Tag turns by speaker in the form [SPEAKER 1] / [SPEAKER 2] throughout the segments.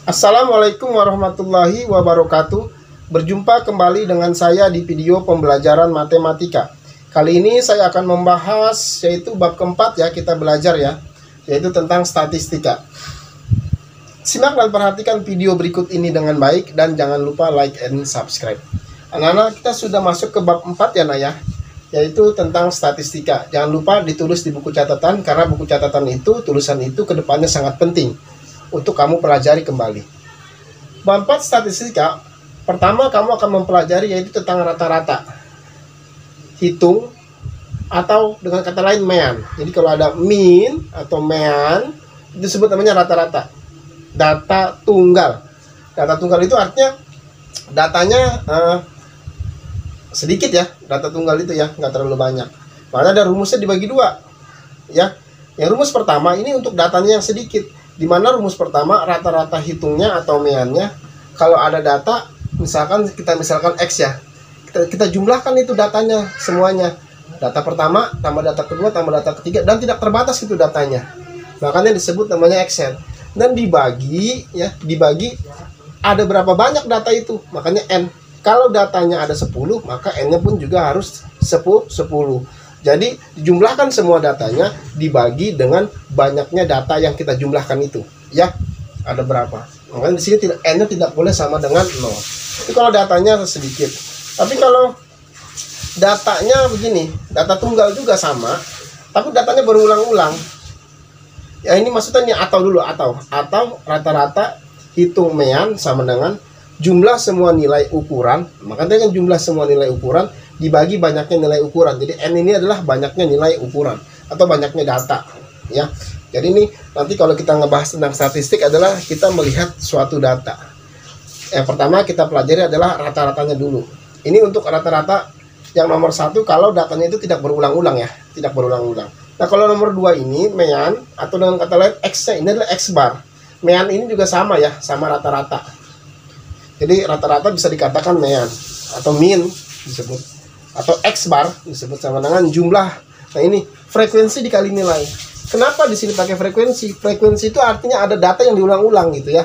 [SPEAKER 1] Assalamualaikum warahmatullahi wabarakatuh. Berjumpa kembali dengan saya di video pembelajaran matematika. Kali ini saya akan membahas yaitu bab keempat ya, kita belajar ya, yaitu tentang statistika. Simak dan perhatikan video berikut ini dengan baik dan jangan lupa like and subscribe. Anak-anak, kita sudah masuk ke bab 4 ya Naya, yaitu tentang statistika. Jangan lupa ditulis di buku catatan karena buku catatan itu, tulisan itu kedepannya sangat penting untuk kamu pelajari kembali. Bab 4 statistika, pertama kamu akan mempelajari yaitu tentang rata-rata, hitung, atau dengan kata lain mean. Jadi kalau ada mean atau mean, itu disebut namanya rata-rata. Data tunggal. Data tunggal itu artinya datanya sedikit ya, data tunggal itu ya, nggak terlalu banyak. Makanya ada rumusnya dibagi dua ya. Yang rumus pertama ini untuk datanya yang sedikit, di mana rumus pertama rata-rata hitungnya atau meannya, kalau ada data misalkan X ya, kita jumlahkan itu datanya semuanya, data pertama tambah data kedua tambah data ketiga, dan tidak terbatas itu datanya, makanya disebut namanya Excel. Dan dibagi ya, dibagi ada berapa banyak data itu, makanya N. Kalau datanya ada 10, maka N-nya pun juga harus 10. Jadi dijumlahkan semua datanya dibagi dengan banyaknya data yang kita jumlahkan itu ya, ada berapa. Makanya di sini N-nya tidak boleh sama dengan 0. Itu kalau datanya sedikit. Tapi kalau datanya begini, data tunggal juga sama, tapi datanya berulang-ulang. Ya ini maksudnya ini atau dulu, atau rata-rata hitung mean sama dengan jumlah semua nilai ukuran. Makanya dengan jumlah semua nilai ukuran dibagi banyaknya nilai ukuran. Jadi N ini adalah banyaknya nilai ukuran atau banyaknya data ya. Jadi ini nanti kalau kita ngebahas tentang statistik adalah kita melihat suatu data. Yang pertama kita pelajari adalah rata-ratanya dulu. Ini untuk rata-rata yang nomor 1 kalau datanya itu tidak berulang-ulang ya, tidak berulang-ulang. Nah kalau nomor 2 ini mean atau dengan kata lain X-nya ini adalah X bar. Mean ini juga sama ya, sama rata-rata. Jadi rata-rata bisa dikatakan mean atau mean disebut, atau X bar disebut sama dengan jumlah. Nah ini frekuensi dikali nilai. Kenapa di sini pakai frekuensi? Frekuensi itu artinya ada data yang diulang-ulang gitu ya.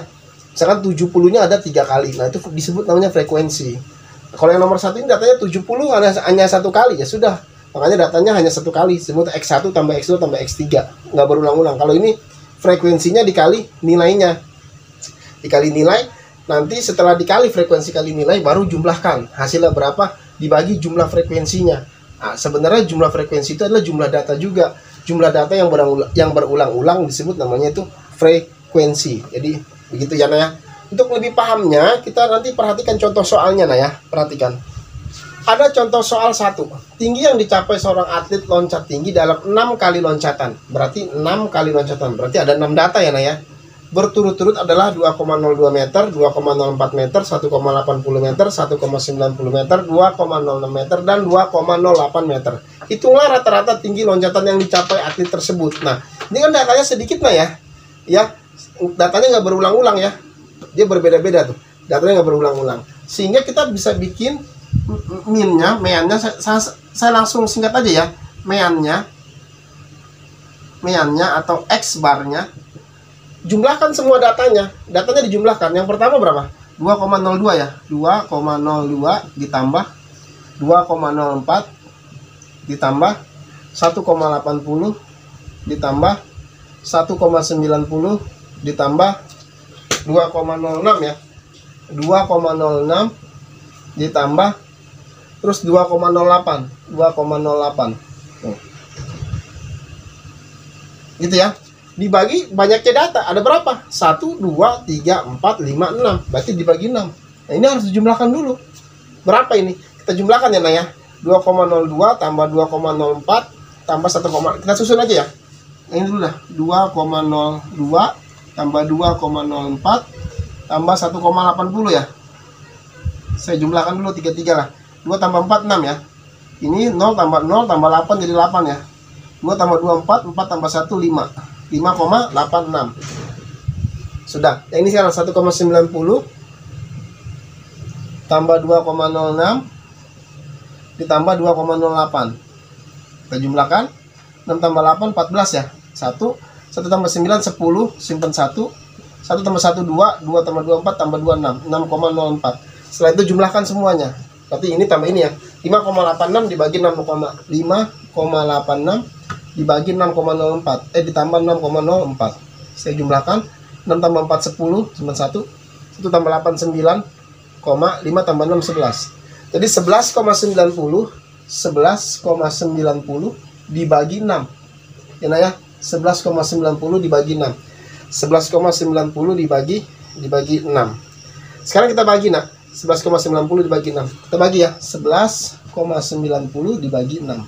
[SPEAKER 1] Misalkan 70-nya ada 3 kali. Nah itu disebut namanya frekuensi. Nah, kalau yang nomor 1 ini datanya 70 hanya 1 kali ya sudah. Makanya datanya hanya 1 kali. Disebut X1 tambah X2 tambah X3. Nggak berulang-ulang. Kalau ini frekuensinya dikali nilainya. Dikali nilai. Nanti setelah dikali frekuensi kali nilai baru jumlahkan hasilnya berapa dibagi jumlah frekuensinya. Nah, sebenarnya jumlah frekuensi itu adalah jumlah data juga. Jumlah data yang berulang-ulang disebut namanya itu frekuensi. Jadi begitu ya Naya. Untuk lebih pahamnya kita nanti perhatikan contoh soalnya Naya. Perhatikan. Ada contoh soal 1. Tinggi yang dicapai seorang atlet loncat tinggi dalam 6 kali loncatan. Berarti 6 kali loncatan. Berarti ada 6 data ya Naya. Berturut-turut adalah 2,02 meter, 2,04 meter, 1,80 meter, 1,90 meter, 2,06 meter, dan 2,08 meter. Hitunglah rata-rata tinggi loncatan yang dicapai atlet tersebut. Nah, ini kan datanya sedikit nah ya. Ya, datanya nggak berulang-ulang ya. Dia berbeda-beda tuh. Datanya nggak berulang-ulang. Sehingga kita bisa bikin meannya, saya langsung singkat aja ya. Meannya atau X barnya. Jumlahkan semua datanya dijumlahkan. Yang pertama berapa? 2,02 ya. 2,02 ditambah 2,04 ditambah 1,80 ditambah 1,90 ditambah 2,06 ya. 2,06 ditambah terus 2,08. Gitu ya. Dibagi banyaknya data, ada berapa? 1, 2, 3, 4, 5, 6. Berarti dibagi 6. Nah ini harus dijumlahkan dulu. Berapa ini? Kita jumlahkan ya Naya. 2,02 tambah 2,04 tambah 1, kita susun aja ya. Ini dulu dah. 2,02 tambah 2,04 tambah 1,80 ya. Saya jumlahkan dulu 3 lah. 2 tambah 4 6 ya. Ini 0 tambah 0 tambah 8 jadi 8 ya. 2 tambah 2 4, 4 tambah 1 5. 5,86. Sudah. Yang ini sekarang 1,90 tambah 2,06 ditambah 2,08. Kita jumlahkan. 6 tambah 8 14 ya. 1 tambah 9 10, simpan 1. 1 tambah 1 2, 2 tambah 2 4, tambah 2 6, 6,04. Setelah itu jumlahkan semuanya. Berarti ini tambah ini ya. 5,86 dibagi 5,86 dibagi 6,04. Ditambah 6,04. Saya jumlahkan. 6 tambah 4 10 cuma 1. 1 tambah 8 9, 5 tambah 6 11. Jadi 11,90 dibagi 6. Ya nah ya, 11,90 dibagi 6. 11,90 dibagi 6. Sekarang kita bagi nak. 11,90 dibagi 6. Kita bagi ya. 11,90 dibagi 6.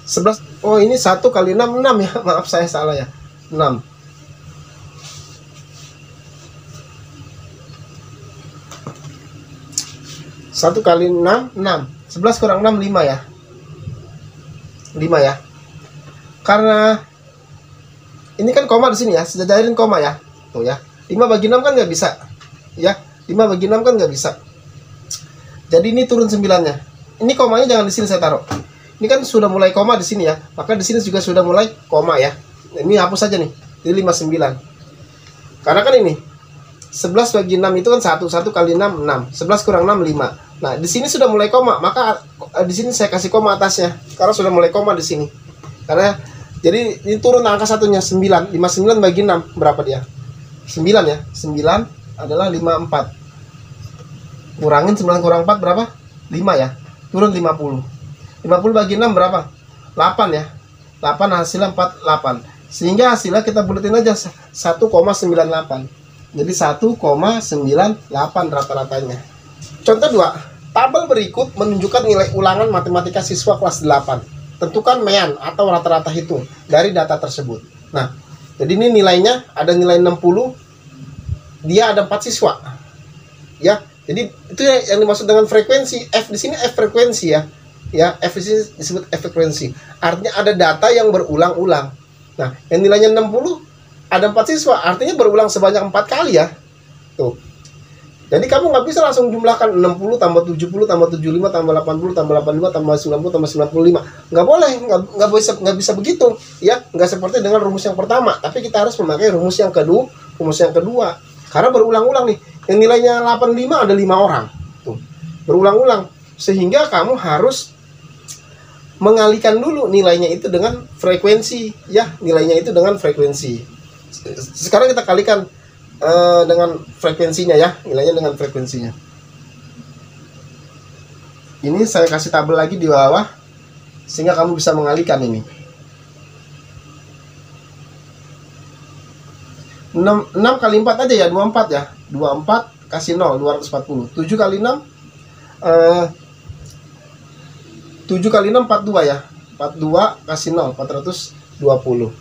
[SPEAKER 1] 11. Oh, ini 1 kali 6 6 ya. Maaf saya salah ya. 6. 1 kali 6 6. 11 kurang 6 5 ya. 5 ya. Karena ini kan koma di sini ya, sejajarin koma ya. Tuh ya. 5 bagi 6 kan nggak bisa. Ya, 5 bagi 6 kan nggak bisa. Jadi ini turun 9-nya. Ini komanya jangan di sini saya taruh. Ini kan sudah mulai koma di sini ya. Maka di sini juga sudah mulai koma ya. Ini hapus saja nih. Jadi 59. Karena kan ini 11 bagi 6 itu kan 1. 1 kali 6 6. 11 kurang 6 5. Nah, di sini sudah mulai koma, maka di sini saya kasih koma atasnya. Karena sudah mulai koma di sini. Karena jadi ini turun angka satunya 9. 59 bagi 6 berapa dia? 9 ya. 9 adalah 54. Kurangin 9 kurang 4 berapa? 5 ya. Turun 50. 50 bagi 6 berapa? 8 ya. 8 hasilnya 48. Sehingga hasilnya kita buletin aja 1,98. Jadi 1,98 rata-ratanya. Contoh 2. Tabel berikut menunjukkan nilai ulangan matematika siswa kelas 8. Tentukan mean atau rata-rata hitung dari data tersebut. Nah, jadi ini nilainya ada nilai 60. Dia ada 4 siswa. Ya, jadi itu yang dimaksud dengan frekuensi. F di sini F frekuensi ya. Ya, F di sini disebut F frekuensi. Artinya ada data yang berulang-ulang. Nah, yang nilainya 60 ada 4 siswa, artinya berulang sebanyak 4 kali ya. Tuh. Jadi kamu nggak bisa langsung jumlahkan 60 tambah 70 tambah 75 tambah 80 tambah 85 tambah 90 tambah 95. Nggak boleh, nggak bisa begitu. Ya, nggak seperti dengan rumus yang pertama. Tapi kita harus memakai rumus yang kedua. Karena berulang-ulang nih. Yang nilainya 85 ada 5 orang. Tuh. Berulang-ulang. Sehingga kamu harus mengalihkan dulu nilainya itu dengan frekuensi. Ya, nilainya itu dengan frekuensi. Sekarang kita kalikan dengan frekuensinya ya, nilainya dengan frekuensinya. Ini saya kasih tabel lagi di bawah sehingga kamu bisa mengalihkan ini. 6 kali 4 aja ya, 24 ya. 24 kasih 0, 240. 7 kali 6 7 kali 6 42 ya. 42 kasih 0, 420.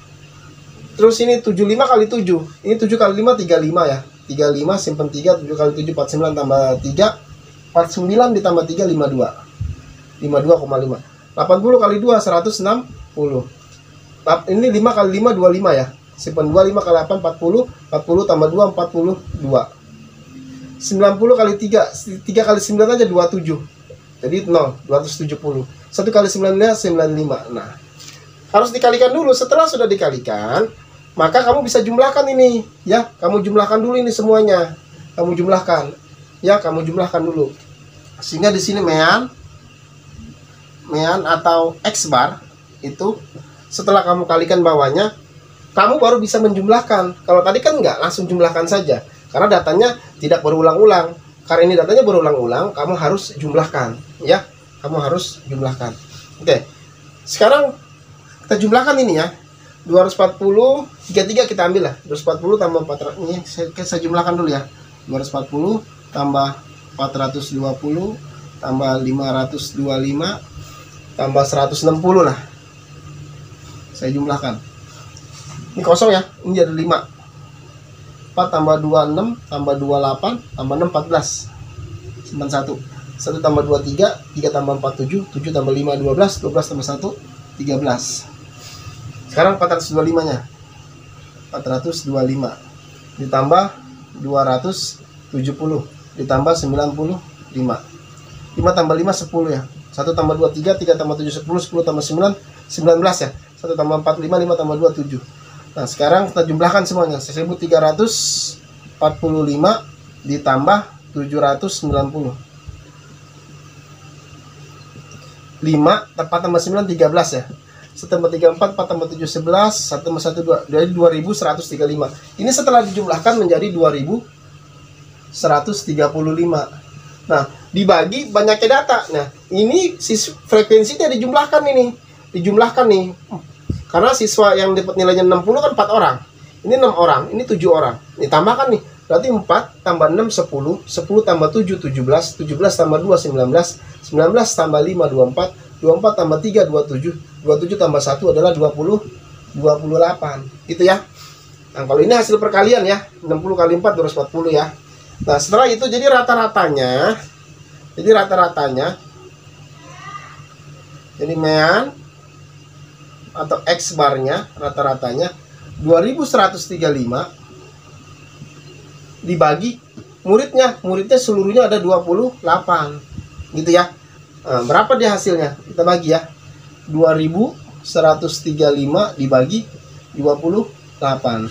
[SPEAKER 1] Terus ini 75 kali 7. Ini 7 kali 5 35 ya. 35 simpan 3, 7 kali 7 49 tambah 3. 49 ditambah 3 52. 52,5. 80 kali 2 160. Ini 5 kali 5 25 ya. Simpan 2, 5 kali 8 40. 40 tambah 2 42. 90 kali 3. 3 kali 9 aja 27. Jadi 0, 270. 1 kali 9 95. Nah, harus dikalikan dulu. Setelah sudah dikalikan, maka kamu bisa jumlahkan ini, ya. Kamu jumlahkan dulu ini semuanya. Kamu jumlahkan, ya. Kamu jumlahkan dulu. Sehingga di sini mean atau x bar itu setelah kamu kalikan bawahnya, kamu baru bisa menjumlahkan. Kalau tadi kan enggak, langsung jumlahkan saja. Karena datanya tidak berulang-ulang. Karena ini datanya berulang-ulang, kamu harus jumlahkan, ya. Kamu harus jumlahkan. Oke. Sekarang kita jumlahkan ini ya. 240 33 kita ambil lah. 240 tambah 400. Ini saya jumlahkan dulu ya. 240 tambah 420 tambah 525 tambah 160 lah. Saya jumlahkan. Ini kosong ya. Ini ada 5. 4 tambah 26 tambah 28 tambah 6 14. Simpan 1. 1 tambah 2 3, 3 tambah 4 7, 7 tambah 5 12, 12 tambah 1 13. Sekarang 425 nya 425 ditambah 270 ditambah 95. 5 tambah 5 10 ya. 1 tambah 2 3, 3 tambah 7 10, 10 tambah 9 19 ya. 1 tambah 4 5, 5 tambah 2 7. Nah, sekarang kita jumlahkan semuanya. 1345 ditambah 790. 5 tambah 9 13 ya. 1 tambah 3 4, 4 tambah 7 11, 1 tambah 1 2. Dari 2135. Ini setelah dijumlahkan menjadi 2135. Nah, dibagi banyaknya data. Nah, ini frekuensinya dijumlahkan ini. Dijumlahkan nih. Karena siswa yang dapat nilainya 60 kan 4 orang. Ini 6 orang, ini 7 orang. Ini tambahkan nih. Berarti 4 tambah 6 10, 10 tambah 7 17, 17 tambah 2 19, 19 tambah 5 24, 24 tambah 3 27, 27 tambah 1 adalah 20, 28. Itu ya. Nah, kalau ini hasil perkalian ya, 60 kali 4 240 ya. Nah, setelah itu jadi rata-ratanya, jadi mean atau X barnya rata-ratanya 2135 dibagi muridnya seluruhnya ada 28 gitu ya. Nah, berapa dia hasilnya? Kita bagi ya. 2135 dibagi 28.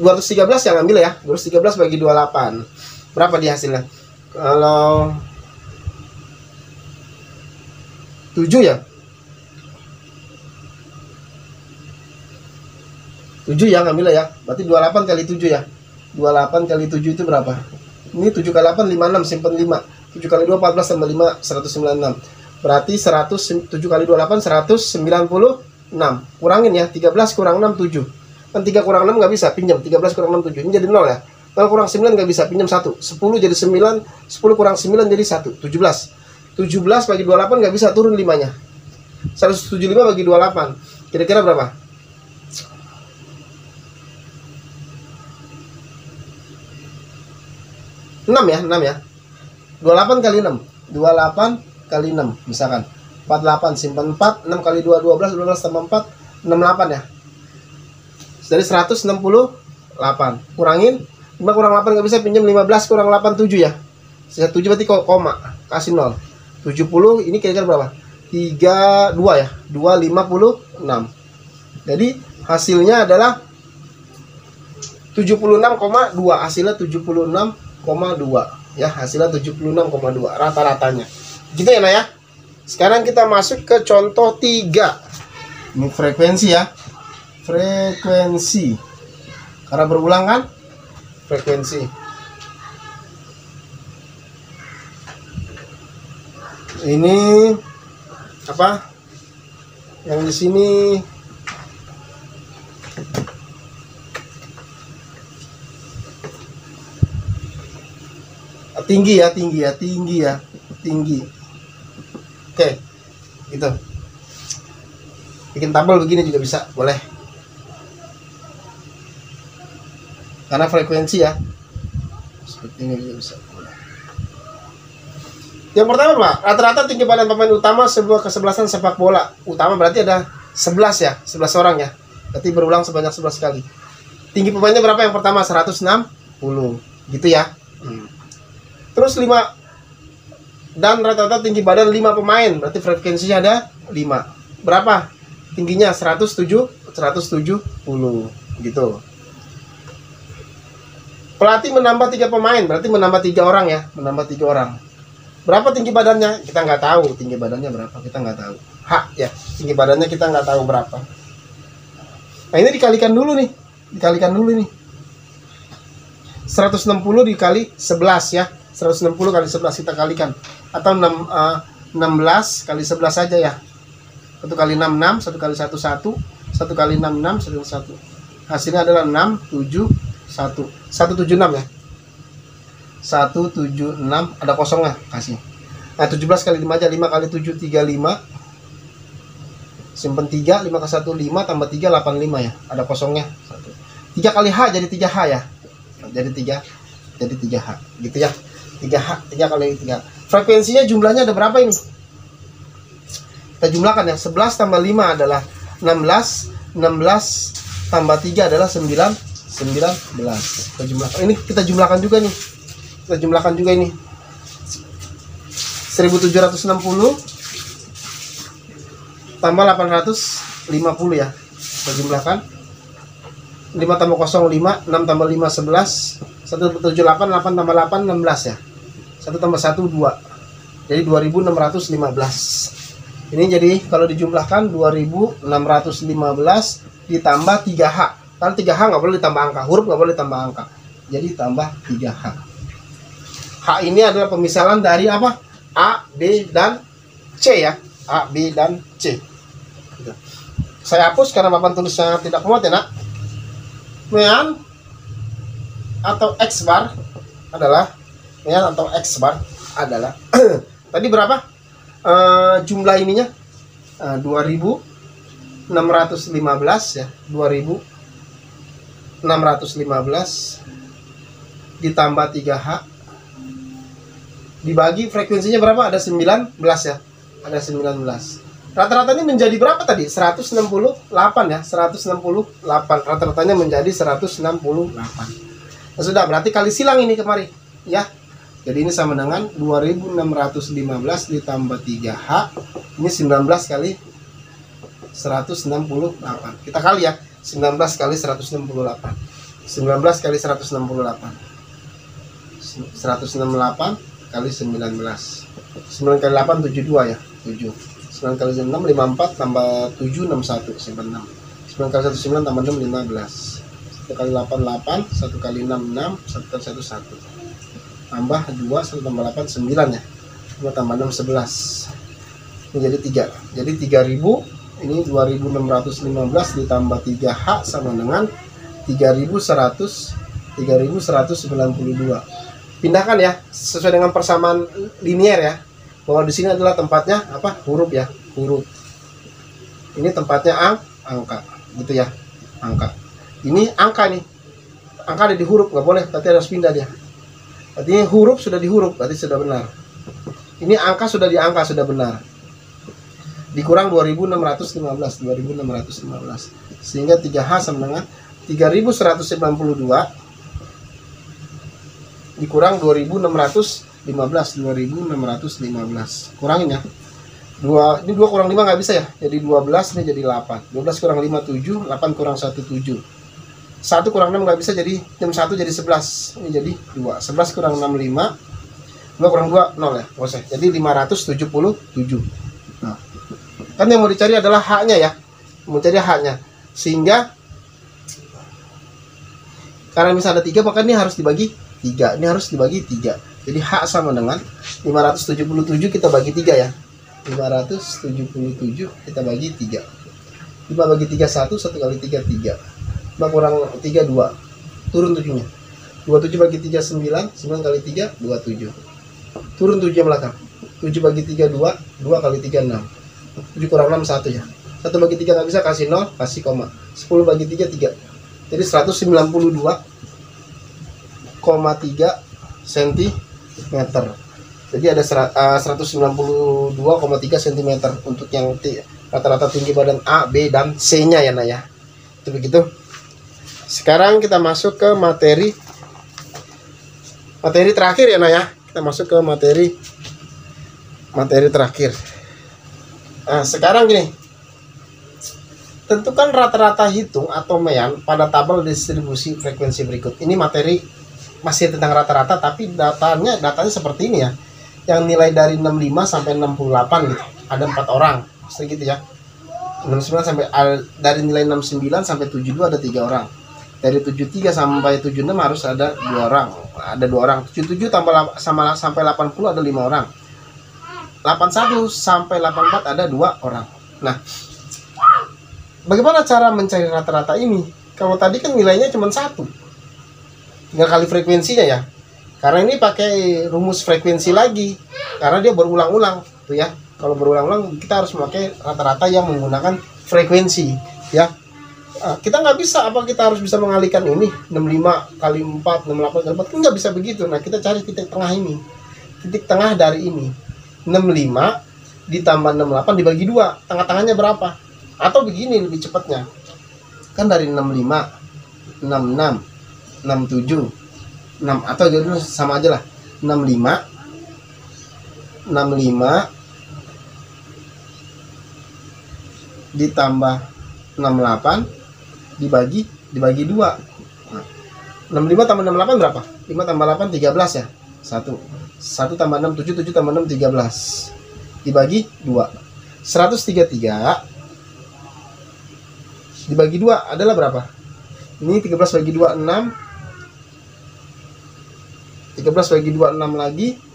[SPEAKER 1] 213 yang ambil ya. 213 bagi 28. Berapa dia hasilnya? Kalau 7 ya. 7 ya ngambil ya. Berarti 28 kali 7 ya. 28 kali 7 itu berapa? Ini 7 kali 8 56, simpen 5. 7 kali 2 14 tambah 5 196. Berarti 7 kali 28 196. Kurangin ya, 13 kurang 6 7. Kan 3 kurang 6 nggak bisa, pinjam. 13 kurang 6 7. Ini jadi 0 ya. 0 kurang 9 nggak bisa, pinjam 1. 10 jadi 9, 10 kurang 9 jadi 1, 17. 17 bagi 28 nggak bisa, turun 5-nya. 175 bagi 28. Kira-kira berapa? 6 ya, 6 ya. 28 kali 6. 28 kali 6 misalkan. 48 simpan 4, 6 kali 2 12, 12 tambah 4 68 ya. Dari 168. Kurangin 5 kurang 8 nggak bisa, pinjam 15 kurang 8 7 ya. 7 berarti koma, kasih 0. 70 ini kira-kira berapa? 32 ya. 256. Jadi hasilnya adalah 76,2. Hasilnya 76,2 ya, hasilnya 76,2 rata-ratanya. Gitu ya, Nah ya. Sekarang kita masuk ke contoh 3. Ini frekuensi ya. Frekuensi. Karena berulang kan? Frekuensi. Ini apa? Yang di sini tinggi ya. Oke, gitu. Bikin tabel begini juga bisa, boleh. Karena frekuensi ya. Seperti ini juga bisa, boleh. Yang pertama, Pak, rata-rata tinggi badan pemain utama sebuah kesebelasan sepak bola. Utama berarti ada 11 ya, 11 orang ya. Berarti berulang sebanyak 11 kali. Tinggi pemainnya berapa yang pertama? 160. Gitu ya. Terus 5 dan rata-rata tinggi badan 5 pemain, berarti frekuensinya ada 5. Berapa? Tingginya 170 gitu. Pelatih menambah 3 pemain, berarti menambah 3 orang ya, menambah 3 orang. Berapa tinggi badannya? Kita nggak tahu tinggi badannya berapa, kita nggak tahu. Ya, tinggi badannya kita nggak tahu berapa. Nah, ini dikalikan dulu nih. 160 dikali 11 ya. 160 kali 11 kita kalikan. Atau 16 kali 11 saja ya. 1 kali 6 6, 1 kali 1 1, 1 kali 6 6, 1 kali 1. Hasilnya adalah 6 7 1. 176 ya. 176 ada kosongnya kasih. Nah, 17 kali 5 aja, 5 kali 7 35. Simpen 3, 5 ke 1 5 tambah 3 85 ya. Ada kosongnya 1. 3 kali H jadi 3H ya. Jadi 3H gitu ya. 3H, 3 kali 3. Frekuensinya jumlahnya ada berapa ini? Kita jumlahkan ya. 11 tambah 5 adalah 16. 16 tambah 3 adalah 19. Kita jumlahkan. Ini kita jumlahkan juga nih. Kita jumlahkan juga ini. 1760 tambah 850 ya. Kita jumlahkan. 5 tambah 0 5, 6 tambah 5 11, 1 tambah 7 8, 8 tambah 8 16 ya. 1 tambah 1 2. Jadi 2615. Ini jadi kalau dijumlahkan 2615 ditambah 3H. Karena 3H nggak boleh ditambah angka, huruf nggak boleh ditambah angka. Jadi tambah 3H. H ini adalah pemisalan dari apa? A, B, dan C ya. A, B, dan C. Saya hapus karena papan tulisnya tidak muat ya nak. Mean atau X bar adalah tadi berapa jumlah ininya? 2615 ya, 2615 ditambah 3H dibagi frekuensinya berapa? Ada 19 ya, ada 19. Rata-rata ini menjadi berapa tadi? 168 ya, 168. Rata-ratanya menjadi 168. Nah, sudah, berarti kali silang ini kemari ya. Jadi ini sama dengan 2615 ditambah 3H. Ini 19 kali 168. Kita kali ya, 19 kali 168. 19 kali 168. 168 kali 19. 9 kali 8 72 ya, 7. 9 kali 6 54 tambah 7 61 simpan 6. 9 kali 1 9 tambah 6 15. 1 kali 8 8, 1 kali 6 6, 1 kali 1 1. Tambah 2, 1 tambah 8 9 ya. 2 tambah 6 11. Ini jadi 3. Jadi 3000, ini 2615 ditambah 3H sama dengan 3192. Pindahkan ya sesuai dengan persamaan linier ya. Bahwa di sini adalah tempatnya apa? Huruf ya, huruf. Ini tempatnya angka, gitu ya, angka. Ini angka nih, angka ada di huruf, nggak boleh, berarti harus pindah dia. Berarti ini huruf sudah di huruf, berarti sudah benar. Ini angka sudah di angka, sudah benar. Dikurang 2615, sehingga 3H sama dengan 3192 dikurang 2615 kurangin ya. Ini 2 kurang 5 nggak bisa ya, jadi 12, ini jadi 8. 12 kurang 5 7, 8 kurang 1 7. 1 kurang 6 nggak bisa, jadi 1 jadi 11, ini jadi 2. 11 kurang 6 5, 2 kurang 2 0 ya, proses. Jadi 577. Nah, kan yang mau dicari adalah H-nya ya, mau cari H-nya, sehingga karena misalnya ada 3 maka ini harus dibagi 3, ini harus dibagi 3. Jadi H sama dengan 577 kita bagi 3 ya. 577 kita bagi 3. 5 bagi 3 1, 1 kali 3 3. 5 kurang 3 2. Turun 7-nya. 27 bagi 3 9, 9 kali 3 27. Turun 7 belakang. 7 bagi 3 2, 2 kali 3 6. 7 kurang 6 1 ya. 1 bagi 3 nggak bisa, kasih 0, kasih koma. 10 bagi 3 3. Jadi 192,3 cm. Jadi ada 192,3 cm untuk yang rata-rata tinggi badan A, B, dan C-nya ya, Nak ya. Itu begitu. Sekarang kita masuk ke materi terakhir ya, Nak ya. Kita masuk ke materi terakhir. Nah, sekarang gini. Tentukan rata-rata hitung atau mean pada tabel distribusi frekuensi berikut. Ini materi masih tentang rata-rata, tapi datanya seperti ini ya. Yang nilai dari 65 sampai 68 gitu. Ada 4 orang. Seperti gitu ya. 69 sampai dari nilai 69 sampai 72 ada 3 orang. Dari 73 sampai 76 harus ada 2 orang. Ada 2 orang. 77 sampai 80 ada 5 orang. 81 sampai 84 ada 2 orang. Nah, bagaimana cara mencari rata-rata ini? Kalau tadi kan nilainya cuma 1. Tinggal kali frekuensinya ya. Karena ini pakai rumus frekuensi lagi. Karena dia berulang-ulang tuh ya. Kalau berulang-ulang kita harus memakai rata-rata yang menggunakan frekuensi ya. Kita nggak bisa, apa kita harus bisa mengalihkan ini 65 kali 4, 68 kali 4, kan nggak bisa begitu. Nah, kita cari titik tengah ini. Titik tengah dari ini 65 ditambah 68 dibagi 2, tengah-tengahnya berapa? Atau begini lebih cepatnya, kan dari 65 66 67 6, atau jadi sama aja lah, 65 ditambah 68 dibagi 2. Nah, 65 tambah 68 berapa? 5 tambah 8 13 ya. 1 tambah 6 7, 7 tambah 6 13 dibagi 2. 133 dibagi 2 adalah berapa? Ini 13 bagi 2 6. 13 bagi 2 6 lagi.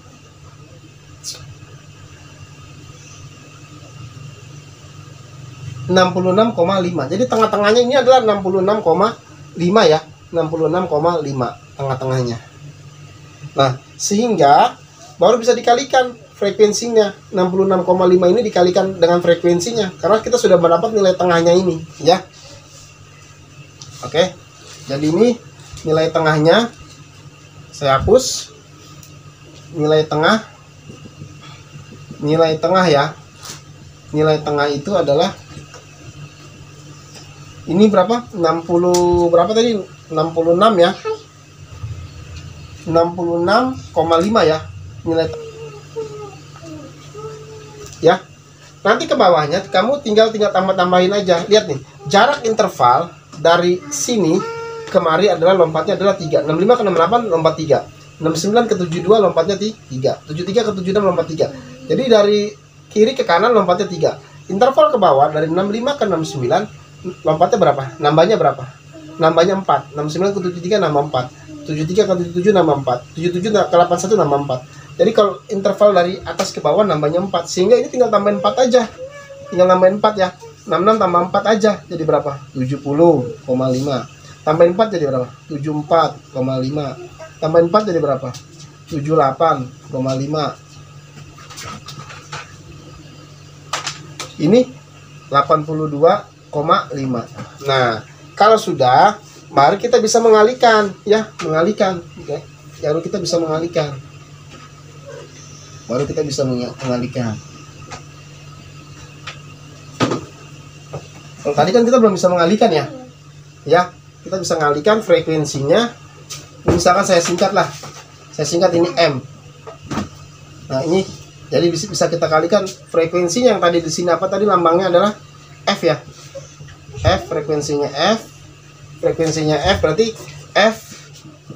[SPEAKER 1] 66,5. Jadi tengah-tengahnya ini adalah 66,5 ya. 66,5 tengah-tengahnya. Nah, sehingga baru bisa dikalikan frekuensinya. 66,5 ini dikalikan dengan frekuensinya karena kita sudah mendapat nilai tengahnya ini, ya. Oke. Jadi ini nilai tengahnya. Saya hapus. Nilai tengah ya. Nilai tengah itu adalah ini berapa? 60 berapa tadi? 66 ya. 66,5 ya nilai ya. Nanti ke bawahnya kamu tinggal tambah-tambahin aja. Lihat nih, jarak interval dari sini kemari adalah lompatnya adalah 3. 65 ke 68 lompat 3. 69 ke 72 lompatnya 3. 73 ke 76 lompat 3. Jadi dari kiri ke kanan lompatnya 3. Interval ke bawah dari 65 ke 69 lompatnya berapa? Nambahnya berapa? Nambahnya 4. 69 ke 73 nambah 4. 73 ke 77 nambah 4. 77 ke 81 nambah 4. Jadi kalau interval dari atas ke bawah nambahnya 4. Sehingga ini tinggal tambahin 4 aja. Tinggal nambahin 4 ya. 66 tambah 4 aja jadi berapa? 70,5. Tambahin 4 jadi berapa? 74,5. Tambahin 4 jadi berapa? 78,5. Ini 82,5. Nah, kalau sudah, mari kita bisa mengalihkan ya, mengalihkan. Oke. Baru kita bisa mengalihkan. Kalau tadi kan kita belum bisa mengalihkan ya. Ya, kita bisa mengalihkan frekuensinya. Misalkan saya singkat lah. Saya singkat ini M. Nah, ini jadi bisa kita kalikan frekuensinya yang tadi di sini apa tadi lambangnya adalah F ya. F frekuensinya F. Frekuensinya F berarti F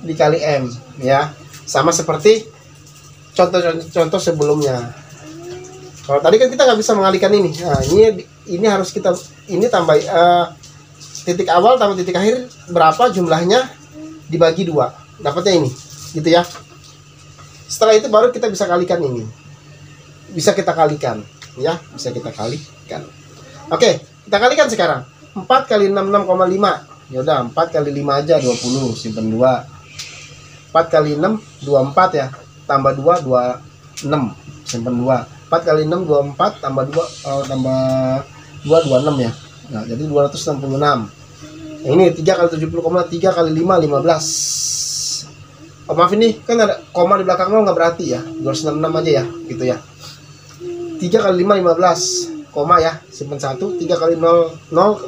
[SPEAKER 1] dikali M ya. Sama seperti contoh sebelumnya. Kalau tadi kan kita nggak bisa mengalihkan ini. Nah, ini harus kita tambah titik awal tambah titik akhir berapa jumlahnya dibagi 2. Dapatnya ini. Gitu ya. Setelah itu baru kita bisa kalikan ini. Bisa kita kalikan ya, bisa kita kalikan. Oke, kita kalikan sekarang. 4 kali 66,5. Ya udah 4 kali 5 aja 20, simpen 2. 4 kali 6 24 ya. Tambah 2 26, simpen 2. 4 kali 6 24 tambah 2 tambah 2 26 ya. Nah, jadi 266. Nah, ini 3 kali 70,3 kali 5 15. Oh, maaf ini kan ada koma di belakang 0 nggak berarti ya. 266 aja ya, gitu ya. 3 kali 5 15, koma ya, simpen 1. 3 kali 0 0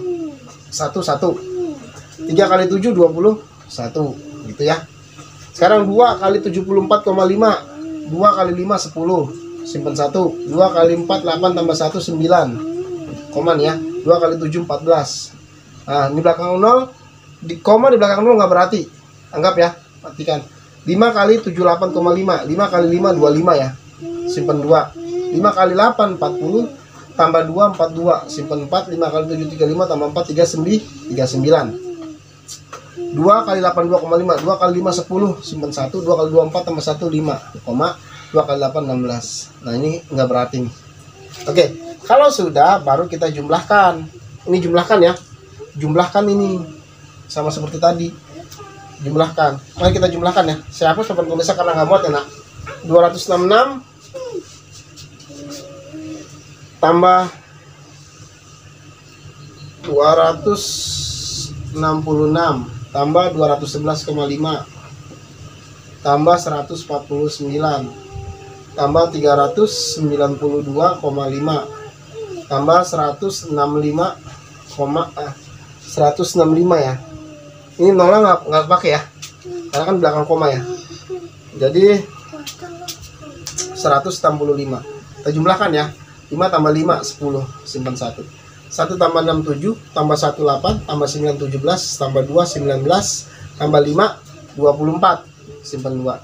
[SPEAKER 1] 1 1. 3 kali 7 21, gitu ya. Sekarang 2 kali 74,5. 2 kali 5 10, simpen 1. 2 kali 4 8 tambah 1 9. Koma nih ya. 2 kali 7 14. Nah, ini belakang 0 di koma di belakang 0 nggak berarti. Anggap ya, matikan. 5 kali 78,5. 5 kali 5 25 ya. Simpen 2. 5 kali 8 40 tambah 2 42, simpen 4. 5 kali 7 35 tambah 4 39. 2 kali 82,5. 2 kali 5 10, simpen 1. 2 kali 24 tambah 1 5, 2 kali 8 16. Nah, ini nggak berarti nih. Oke, kalau sudah baru kita jumlahkan. Ini jumlahkan ya. Jumlahkan ini sama seperti tadi. Jumlahkan. Mari kita jumlahkan ya. Saya hapus papan tulisnya karena nggak muat ya nak. 266 tambah 266 tambah 211,5 tambah 149 tambah 392,5 tambah 165 ya. Ini nolnya nggak pakai ya, karena kan belakang koma ya. Jadi 165. Kita jumlahkan ya. 5 tambah 5 10, simpan 1. 1 tambah 6 7, tambah 1 8, tambah 9 17, tambah 2 19, tambah 5 24. Simpan 2.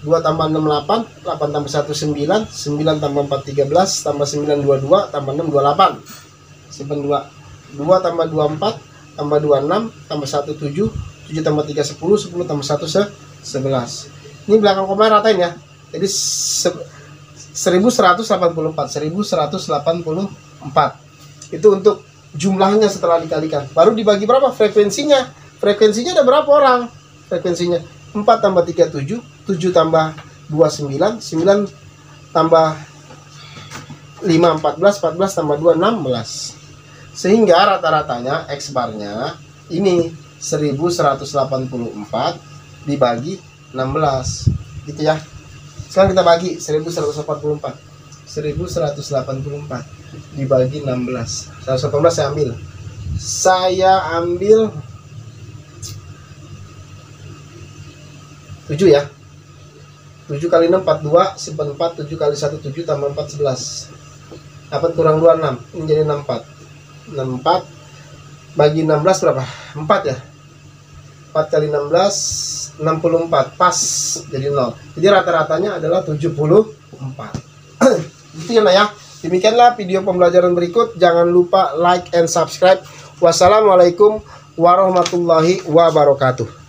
[SPEAKER 1] 2 tambah 6 8, 8 tambah 1 9, 9 tambah 4 13, tambah 9 22, tambah 6 28. Simpan 2. 2 tambah 2 4, tambah 2 6, tambah 1 7, 7 tambah 3 10, 10 tambah 1 11. Ini belakang koma ratain ya. Jadi 1184. Itu untuk jumlahnya setelah dikalikan. Baru dibagi berapa frekuensinya? Frekuensinya ada berapa orang? Frekuensinya 4 tambah 3 7, 7 tambah 2 9, 9 tambah 5 14, 14 tambah 2 16. Sehingga rata-ratanya X barnya ini 1184 dibagi 16. Gitu ya. Sekarang kita bagi 1184. 1184 dibagi 16. 118 saya ambil. Saya ambil 7 ya. 7 kali 6 42, simpan 4, 7 kali 1 7 tambah 4 11. Dapat kurang 2 6. Ini jadi 64. 64 bagi 16 berapa? 4 ya. 4 kali 16 64, pas jadi 0. Jadi rata-ratanya adalah 74. Itu ya, ya. Demikianlah video pembelajaran berikut. Jangan lupa like and subscribe. Wassalamualaikum warahmatullahi wabarakatuh.